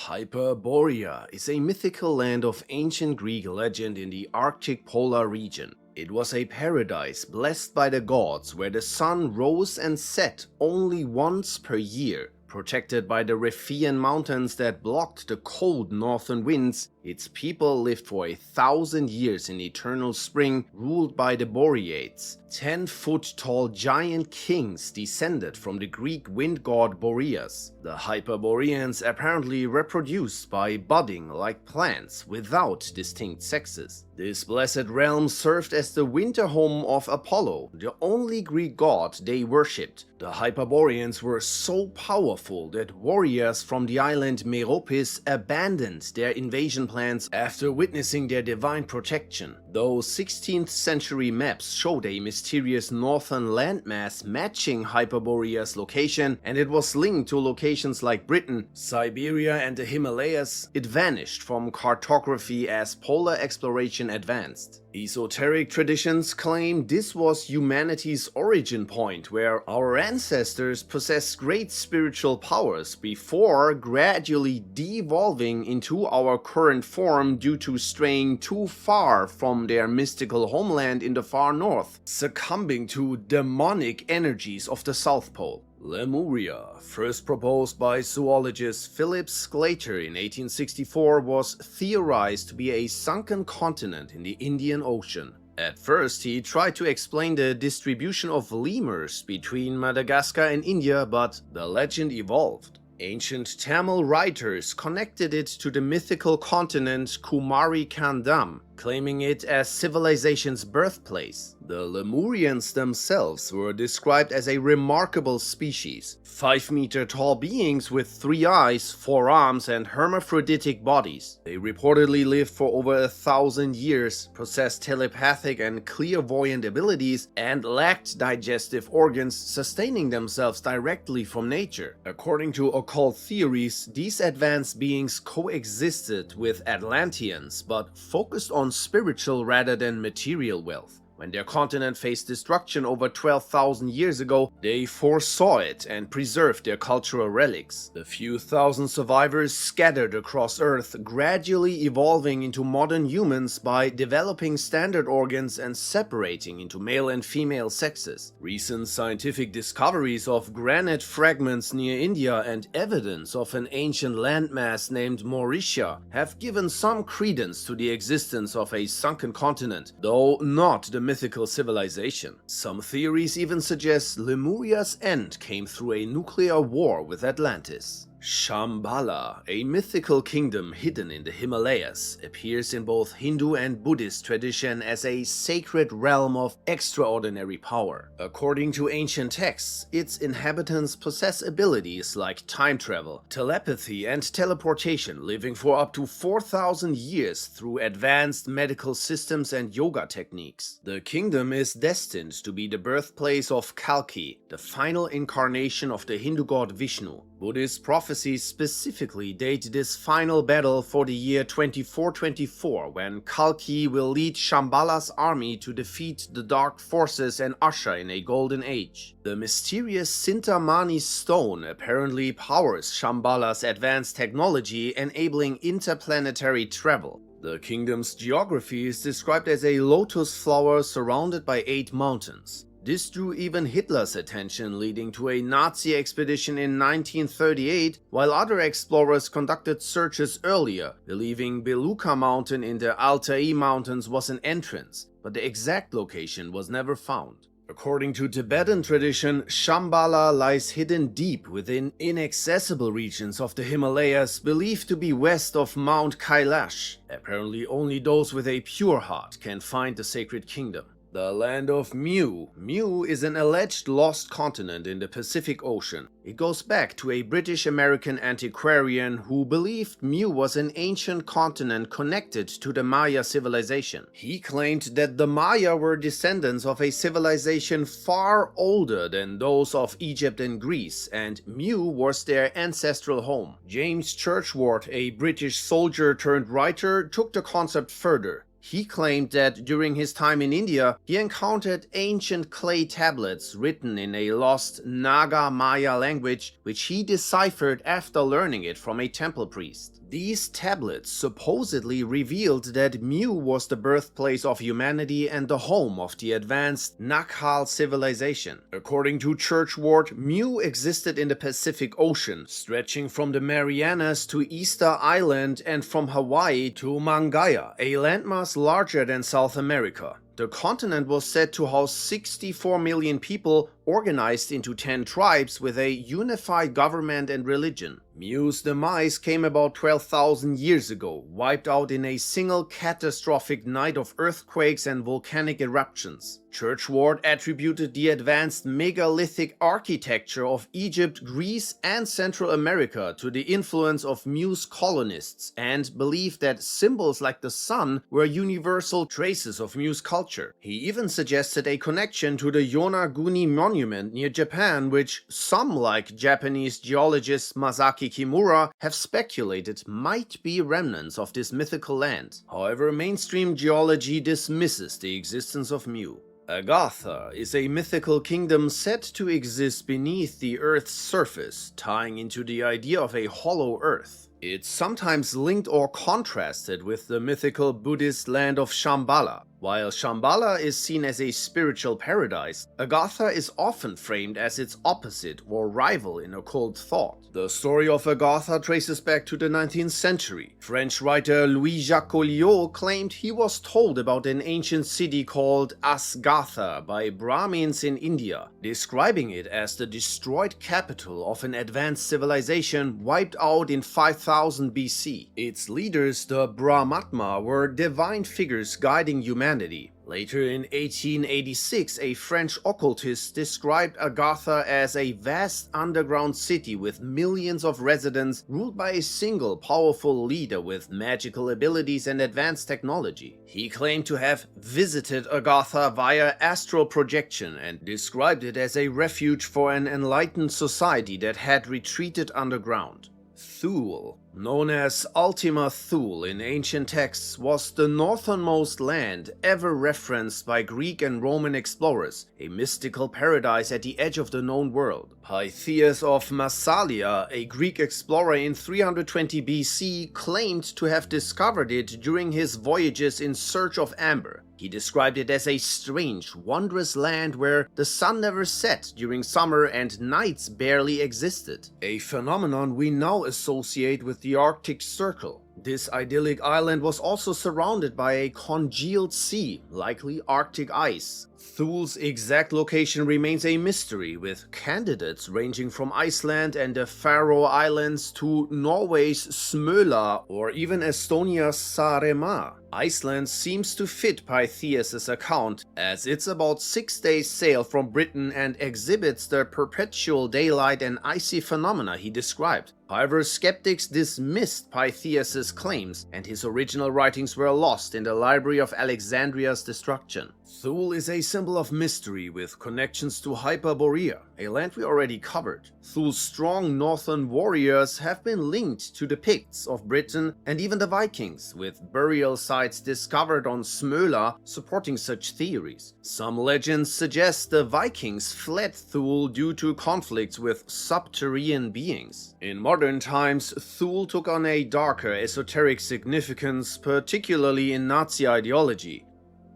Hyperborea is a mythical land of ancient Greek legend in the Arctic polar region. It was a paradise blessed by the gods where the sun rose and set only once per year. Protected by the Riphean mountains that blocked the cold northern winds, its people lived for 1,000 years in eternal spring, ruled by the Boreads, 10-foot-tall giant kings descended from the Greek wind god Boreas. The Hyperboreans apparently reproduced by budding like plants without distinct sexes. This blessed realm served as the winter home of Apollo, the only Greek god they worshipped. The Hyperboreans were so powerful that warriors from the island Meropis abandoned their invasion plans after witnessing their divine protection. Though 16th century maps showed a mysterious northern landmass matching Hyperborea's location, and it was linked to locations like Britain, Siberia and the Himalayas, it vanished from cartography as polar exploration advanced. Esoteric traditions claim this was humanity's origin point, where our ancestors possessed great spiritual powers before gradually devolving into our current form due to straying too far from their mystical homeland in the far north, succumbing to demonic energies of the South Pole. Lemuria, first proposed by zoologist Philip Sclater in 1864, was theorized to be a sunken continent in the Indian Ocean. At first, he tried to explain the distribution of lemurs between Madagascar and India, but the legend evolved. Ancient Tamil writers connected it to the mythical continent Kumari Kandam, claiming it as civilization's birthplace. The Lemurians themselves were described as a remarkable species, 5-meter-tall beings with 3 eyes, 4 arms, and hermaphroditic bodies. They reportedly lived for over 1,000 years, possessed telepathic and clairvoyant abilities, and lacked digestive organs, sustaining themselves directly from nature. According to occult theories, these advanced beings coexisted with Atlanteans, but focused on spiritual rather than material wealth. When their continent faced destruction over 12,000 years ago, they foresaw it and preserved their cultural relics. The few thousand survivors scattered across Earth, gradually evolving into modern humans by developing standard organs and separating into male and female sexes. Recent scientific discoveries of granite fragments near India and evidence of an ancient landmass named Mauritia have given some credence to the existence of a sunken continent, though not the mythical civilization. Some theories even suggest Lemuria's end came through a nuclear war with Atlantis. Shambala, a mythical kingdom hidden in the Himalayas, appears in both Hindu and Buddhist tradition as a sacred realm of extraordinary power. According to ancient texts, its inhabitants possess abilities like time travel, telepathy, and teleportation, living for up to 4,000 years through advanced medical systems and yoga techniques. The kingdom is destined to be the birthplace of Kalki, the final incarnation of the Hindu god Vishnu. Buddhist prophecies specifically date this final battle for the year 2424, when Kalki will lead Shambala's army to defeat the dark forces and usher in a golden age. The mysterious Sintamani stone apparently powers Shambala's advanced technology, enabling interplanetary travel. The kingdom's geography is described as a lotus flower surrounded by 8 mountains. This drew even Hitler's attention, leading to a Nazi expedition in 1938, while other explorers conducted searches earlier, believing Beluga Mountain in the Altai Mountains was an entrance, but the exact location was never found. According to Tibetan tradition, Shambala lies hidden deep within inaccessible regions of the Himalayas, believed to be west of Mount Kailash. Apparently only those with a pure heart can find the sacred kingdom. The land of Mu. Mu is an alleged lost continent in the Pacific Ocean. It goes back to a British-American antiquarian who believed Mu was an ancient continent connected to the Maya civilization. He claimed that the Maya were descendants of a civilization far older than those of Egypt and Greece, and Mu was their ancestral home. James Churchward, a British soldier turned writer, took the concept further. He claimed that during his time in India, he encountered ancient clay tablets written in a lost Naga Maya language, which he deciphered after learning it from a temple priest. These tablets supposedly revealed that Mu was the birthplace of humanity and the home of the advanced Nakhal civilization. According to Church Ward, Mu existed in the Pacific Ocean, stretching from the Marianas to Easter Island and from Hawaii to Mangaia, a landmass larger than South America. The continent was said to house 64 million people organized into 10 tribes with a unified government and religion. Mu's demise came about 12,000 years ago, wiped out in a single catastrophic night of earthquakes and volcanic eruptions. Church Ward attributed the advanced megalithic architecture of Egypt, Greece, and Central America to the influence of Mu's colonists and believed that symbols like the sun were universal traces of Mu's culture. He even suggested a connection to the Yonaguni monument near Japan, which some, like Japanese geologist Masaki Kimura, have speculated might be remnants of this mythical land. However, mainstream geology dismisses the existence of Mu. Agartha is a mythical kingdom said to exist beneath the Earth's surface, tying into the idea of a hollow Earth. It's sometimes linked or contrasted with the mythical Buddhist land of Shambala. While Shambala is seen as a spiritual paradise, Agartha is often framed as its opposite or rival in occult thought. The story of Agartha traces back to the 19th century. French writer Louis-Jacques Colliot claimed he was told about an ancient city called Asgard by Brahmins in India, describing it as the destroyed capital of an advanced civilization wiped out in 5000 BC. Its leaders, the Brahmatma, were divine figures guiding humanity. Later in 1886, a French occultist described Agartha as a vast underground city with millions of residents ruled by a single powerful leader with magical abilities and advanced technology. He claimed to have visited Agartha via astral projection and described it as a refuge for an enlightened society that had retreated underground. Thule, known as Ultima Thule in ancient texts, was the northernmost land ever referenced by Greek and Roman explorers, a mystical paradise at the edge of the known world. Pytheas of Massalia, a Greek explorer in 320 BC, claimed to have discovered it during his voyages in search of amber. He described it as a strange, wondrous land where the sun never set during summer and nights barely existed, a phenomenon we now associate with the Arctic Circle. This idyllic island was also surrounded by a congealed sea, likely Arctic ice. Thule's exact location remains a mystery, with candidates ranging from Iceland and the Faroe Islands to Norway's Smøla or even Estonia's Saaremaa. Iceland seems to fit Pytheas' account, as it's about 6 days' sail from Britain and exhibits the perpetual daylight and icy phenomena he described. However, skeptics dismissed Pytheas' claims, and his original writings were lost in the Library of Alexandria's destruction. Thule is a symbol of mystery with connections to Hyperborea, a land we already covered. Thule's strong northern warriors have been linked to the Picts of Britain and even the Vikings, with burial sites discovered on Smøla supporting such theories. Some legends suggest the Vikings fled Thule due to conflicts with subterranean beings. In modern times, Thule took on a darker esoteric significance, particularly in Nazi ideology.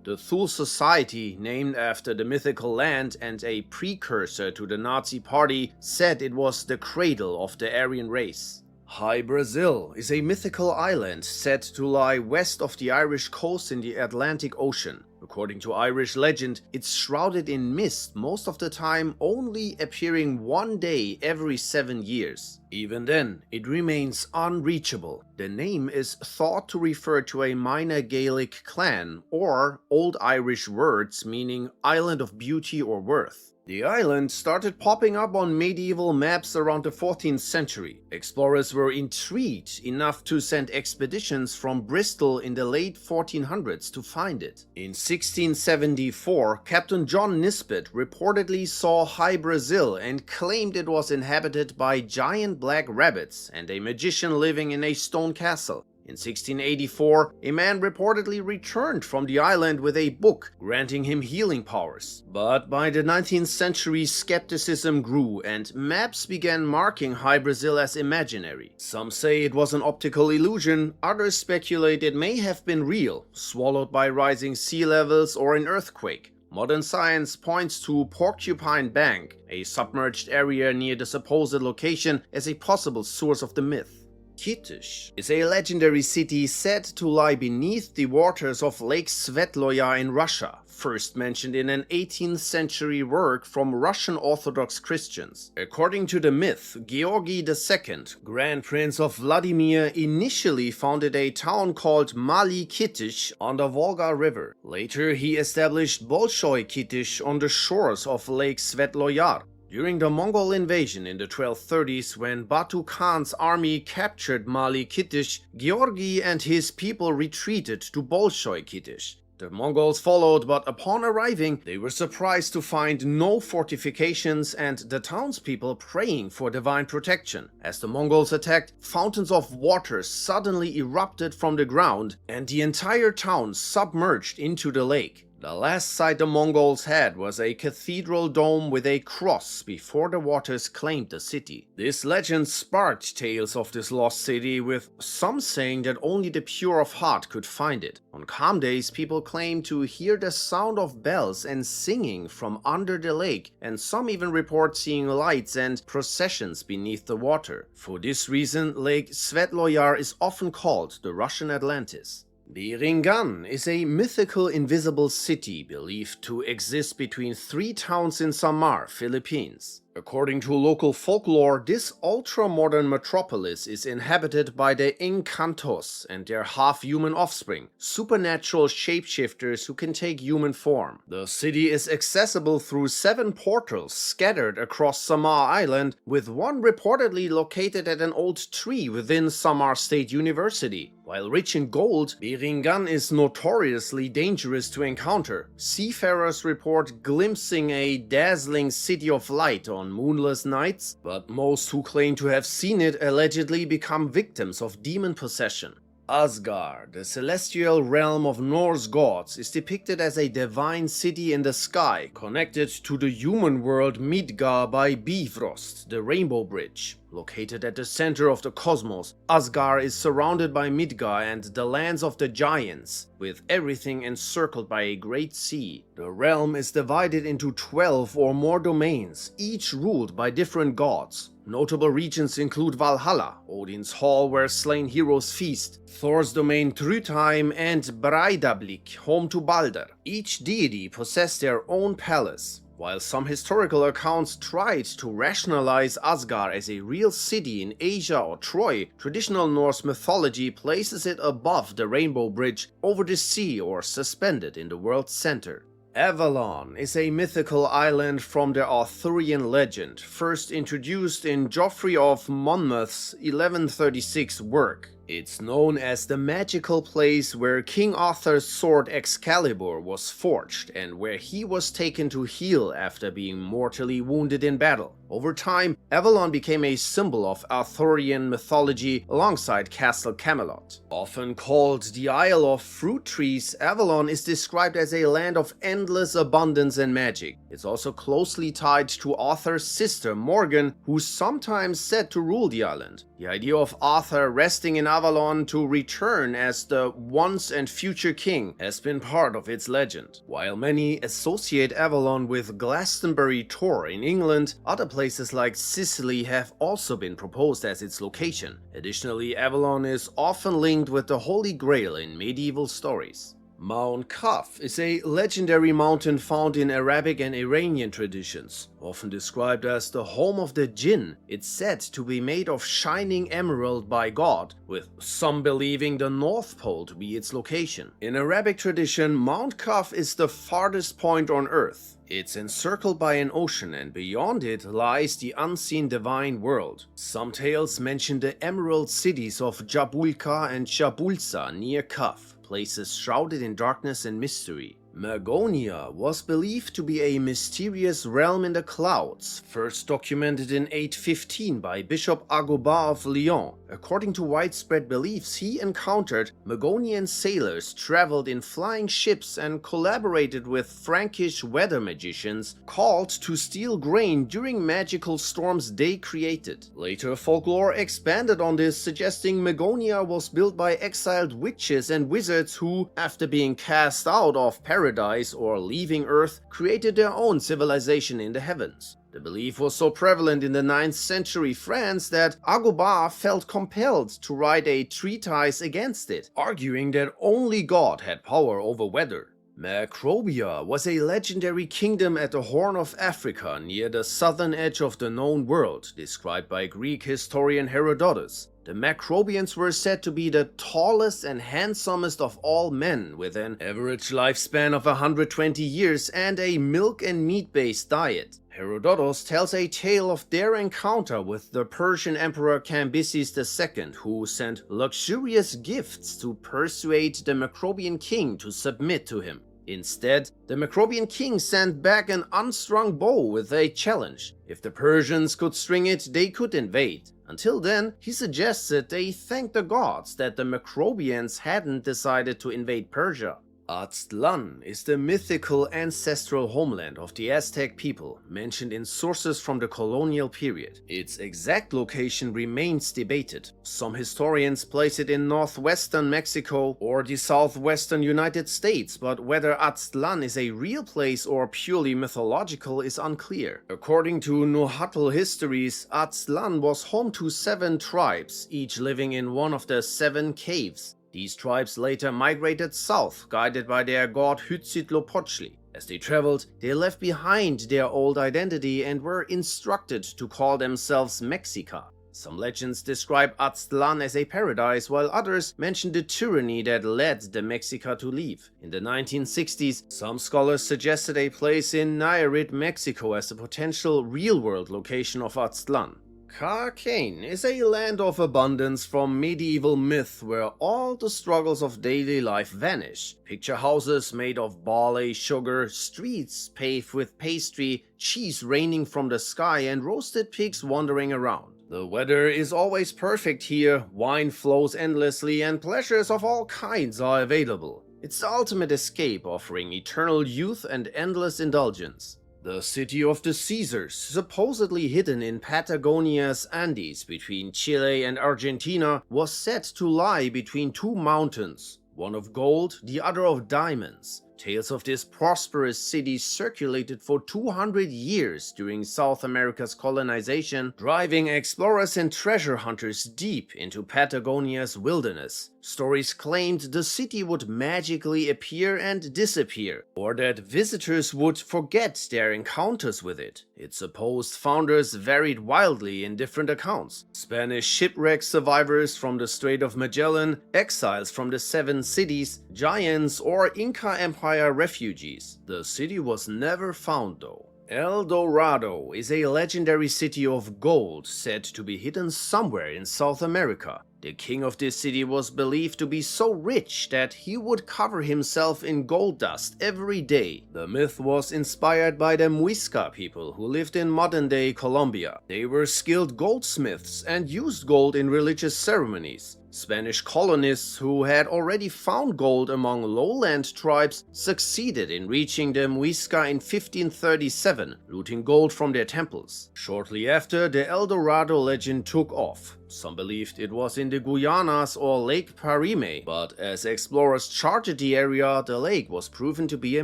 The Thule Society, named after the mythical land and a precursor to the Nazi Party, said it was the cradle of the Aryan race. Hy-Brasil is a mythical island said to lie west of the Irish coast in the Atlantic Ocean. According to Irish legend, it's shrouded in mist most of the time, only appearing one day every 7 years. Even then, it remains unreachable. The name is thought to refer to a minor Gaelic clan, or Old Irish words meaning island of beauty or worth. The island started popping up on medieval maps around the 14th century. Explorers were intrigued enough to send expeditions from Bristol in the late 1400s to find it. In 1674, Captain John Nisbet reportedly saw Hy-Brasil and claimed it was inhabited by giant black rabbits and a magician living in a stone castle. In 1684, a man reportedly returned from the island with a book granting him healing powers. But by the 19th century, skepticism grew and maps began marking Hy-Brasil as imaginary. Some say it was an optical illusion, others speculate it may have been real, swallowed by rising sea levels or an earthquake. Modern science points to Porcupine Bank, a submerged area near the supposed location, as a possible source of the myth. Kitezh is a legendary city said to lie beneath the waters of Lake Svetloya in Russia, first mentioned in an 18th century work from Russian Orthodox Christians. According to the myth, Georgy II, Grand Prince of Vladimir, initially founded a town called Mali Kitezh on the Volga River. Later, he established Bolshoi Kitezh on the shores of Lake Svetloyar. During the Mongol invasion in the 1230s, when Batu Khan's army captured Mali Kitezh, Georgy and his people retreated to Bolshoi Kitezh. The Mongols followed, but upon arriving, they were surprised to find no fortifications and the townspeople praying for divine protection. As the Mongols attacked, fountains of water suddenly erupted from the ground, and the entire town submerged into the lake. The last sight the Mongols had was a cathedral dome with a cross before the waters claimed the city. This legend sparked tales of this lost city, with some saying that only the pure of heart could find it. On calm days, people claim to hear the sound of bells and singing from under the lake, and some even report seeing lights and processions beneath the water. For this reason, Lake Svetloyar is often called the Russian Atlantis. Biringan is a mythical invisible city believed to exist between 3 towns in Samar, Philippines. According to local folklore, this ultra-modern metropolis is inhabited by the Encantos and their half-human offspring, supernatural shapeshifters who can take human form. The city is accessible through 7 portals scattered across Samar Island, with one reportedly located at an old tree within Samar State University. While rich in gold, Biringan is notoriously dangerous to encounter. Seafarers report glimpsing a dazzling city of light on moonless nights, but most who claim to have seen it allegedly become victims of demon possession. Asgard, the celestial realm of Norse gods, is depicted as a divine city in the sky, connected to the human world Midgard by Bifrost, the Rainbow Bridge. Located at the center of the cosmos, Asgard is surrounded by Midgard and the lands of the giants, with everything encircled by a great sea. The realm is divided into 12 or more domains, each ruled by different gods. Notable regions include Valhalla, Odin's hall where slain heroes feast, Thor's domain Trudheim, and Breidablik, home to Balder. Each deity possessed their own palace. While some historical accounts tried to rationalize Asgard as a real city in Asia or Troy, traditional Norse mythology places it above the Rainbow Bridge, over the sea, or suspended in the world's center. Avalon is a mythical island from the Arthurian legend, first introduced in Geoffrey of Monmouth's 1136 work. It's known as the magical place where King Arthur's sword Excalibur was forged and where he was taken to heal after being mortally wounded in battle. Over time, Avalon became a symbol of Arthurian mythology alongside Castle Camelot. Often called the Isle of Fruit Trees, Avalon is described as a land of endless abundance and magic. It's also closely tied to Arthur's sister Morgan, who's sometimes said to rule the island. The idea of Arthur resting in Avalon to return as the once and future king has been part of its legend. While many associate Avalon with Glastonbury Tor in England, other places like Sicily have also been proposed as its location. Additionally, Avalon is often linked with the Holy Grail in medieval stories. Mount Kaf is a legendary mountain found in Arabic and Iranian traditions. Often described as the home of the jinn, it's said to be made of shining emerald by God, with some believing the North Pole to be its location. In Arabic tradition, Mount Kaf is the farthest point on Earth. It's encircled by an ocean, and beyond it lies the unseen divine world. Some tales mention the emerald cities of Jabulka and Jabulsa near Kaf, places shrouded in darkness and mystery. Magonia was believed to be a mysterious realm in the clouds, first documented in 815 by Bishop Agobard of Lyon. According to widespread beliefs, he encountered Magonian sailors, traveled in flying ships, and collaborated with Frankish weather magicians called to steal grain during magical storms they created. Later folklore expanded on this, suggesting Magonia was built by exiled witches and wizards who, after being cast out of paradise or leaving Earth, created their own civilization in the heavens. The belief was so prevalent in the 9th century France that Agobard felt compelled to write a treatise against it, arguing that only God had power over weather. Macrobia was a legendary kingdom at the Horn of Africa near the southern edge of the known world, described by Greek historian Herodotus. The Macrobians were said to be the tallest and handsomest of all men, with an average lifespan of 120 years and a milk and meat-based diet. Herodotus tells a tale of their encounter with the Persian Emperor Cambyses II, who sent luxurious gifts to persuade the Macrobian king to submit to him. Instead, the Macrobian king sent back an unstrung bow with a challenge. If the Persians could string it, they could invade. Until then, he suggested they thank the gods that the Macrobians hadn't decided to invade Persia. Aztlán is the mythical ancestral homeland of the Aztec people, mentioned in sources from the colonial period. Its exact location remains debated. Some historians place it in northwestern Mexico or the southwestern United States, but whether Aztlán is a real place or purely mythological is unclear. According to Nahuatl histories, Aztlán was home to 7 tribes, each living in one of the 7 caves. These tribes later migrated south, guided by their god Huitzilopochtli. As they traveled, they left behind their old identity and were instructed to call themselves Mexica. Some legends describe Aztlán as a paradise, while others mention the tyranny that led the Mexica to leave. In the 1960s, some scholars suggested a place in Nayarit, Mexico as a potential real-world location of Aztlán. Cockaigne is a land of abundance from medieval myth where all the struggles of daily life vanish. Picture houses made of barley, sugar, streets paved with pastry, cheese raining from the sky, and roasted pigs wandering around. The weather is always perfect here, wine flows endlessly, and pleasures of all kinds are available. It's the ultimate escape, offering eternal youth and endless indulgence. The city of the Caesars, supposedly hidden in Patagonia's Andes between Chile and Argentina, was said to lie between 2 mountains, one of gold, the other of diamonds. Tales of this prosperous city circulated for 200 years during South America's colonization, driving explorers and treasure hunters deep into Patagonia's wilderness. Stories claimed the city would magically appear and disappear, or that visitors would forget their encounters with it. Its supposed founders varied wildly in different accounts: Spanish shipwreck survivors from the Strait of Magellan, exiles from the 7 cities, giants, or Inca Empire refugees. The city was never found though. El Dorado is a legendary city of gold said to be hidden somewhere in South America. The king of this city was believed to be so rich that he would cover himself in gold dust every day. The myth was inspired by the Muisca people who lived in modern-day Colombia. They were skilled goldsmiths and used gold in religious ceremonies. Spanish colonists who had already found gold among lowland tribes succeeded in reaching the Muisca in 1537, looting gold from their temples. Shortly after, the El Dorado legend took off. Some believed it was in the Guyanas or Lake Parime, but as explorers charted the area, the lake was proven to be a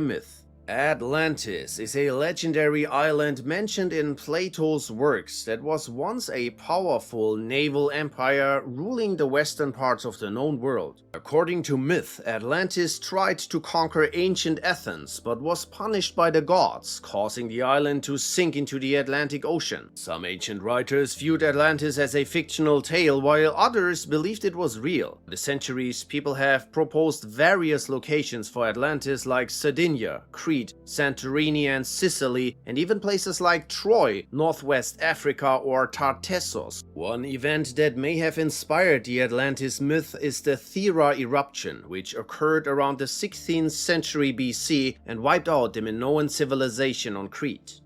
myth. Atlantis is a legendary island mentioned in Plato's works that was once a powerful naval empire ruling the western parts of the known world. According to myth, Atlantis tried to conquer ancient Athens but was punished by the gods, causing the island to sink into the Atlantic Ocean. Some ancient writers viewed Atlantis as a fictional tale, while others believed it was real. For the centuries, people have proposed various locations for Atlantis like Sardinia, Crete, Crete, Santorini and Sicily, and even places like Troy, northwest Africa, or Tartessos. One event that may have inspired the Atlantis myth is the Thera eruption, which occurred around the 16th century BC and wiped out the Minoan civilization on Crete.